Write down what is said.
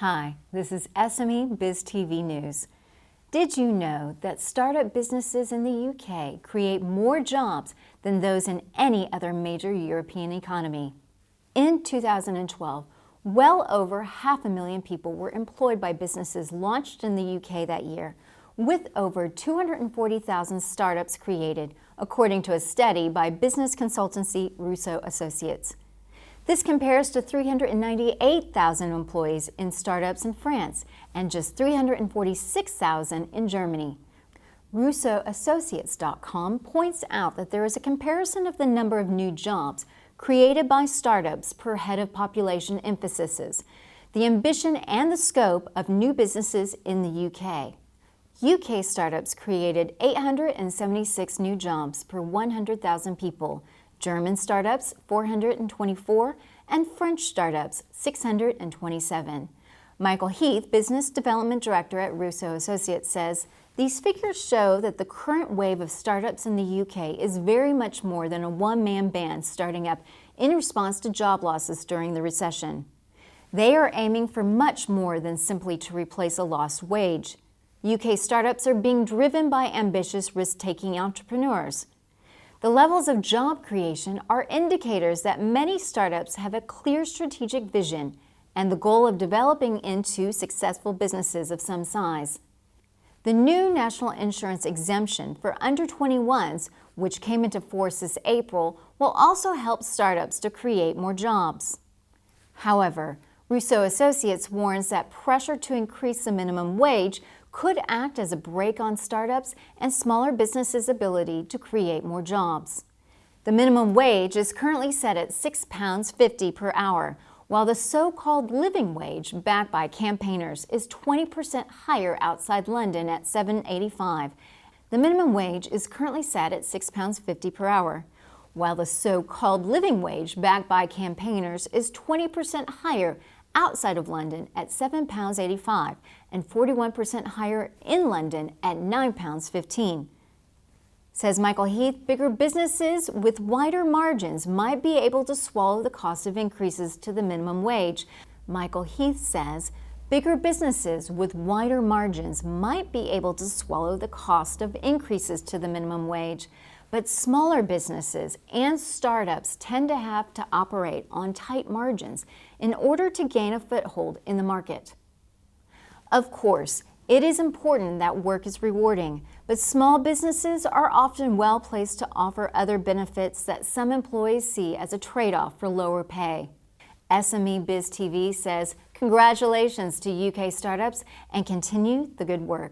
Hi, this is SME Biz TV News. Did you know that startup businesses in the UK create more jobs than those in any other major European economy? In 2012, well over 500,000 people were employed by businesses launched in the UK that year, with over 240,000 startups created, according to a study by business consultancy Rousseau Associates. This compares to 398,000 employees in startups in France and just 346,000 in Germany. RousseauAssociates.com points out that there is a comparison of the number of new jobs created by startups per head of population emphasizes the ambition and the scope of new businesses in the UK. UK startups created 876 new jobs per 100,000 people, German startups 424, and French startups 627. Michael Heath, Business Development Director at Rousseau Associates, says, "These figures show that the current wave of startups in the UK is very much more than a one-man band starting up in response to job losses during the recession. They are aiming for much more than simply to replace a lost wage. UK startups are being driven by ambitious, risk-taking entrepreneurs. The levels of job creation are indicators that many startups have a clear strategic vision and the goal of developing into successful businesses of some size." The new national insurance exemption for under 21s, which came into force this April, will also help startups to create more jobs. However, Rousseau Associates warns that pressure to increase the minimum wage could act as a brake on startups and smaller businesses' ability to create more jobs. The minimum wage is currently set at £6.50 per hour, while the so-called living wage, backed by campaigners, is 20% higher outside London at £7.85. The minimum wage is currently set at £6.50 per hour, while the so-called living wage, backed by campaigners, is 20% higher outside of London at £7.85 and 41% higher in London at £9.15. Says Michael Heath, bigger businesses with wider margins might be able to swallow the cost of increases to the minimum wage. Michael Heath says bigger businesses with wider margins might be able to swallow the cost of increases to the minimum wage, but smaller businesses and startups tend to have to operate on tight margins in order to gain a foothold in the market. Of course, it is important that work is rewarding, but small businesses are often well placed to offer other benefits that some employees see as a trade-off for lower pay. SME Biz TV says, congratulations to UK startups and continue the good work.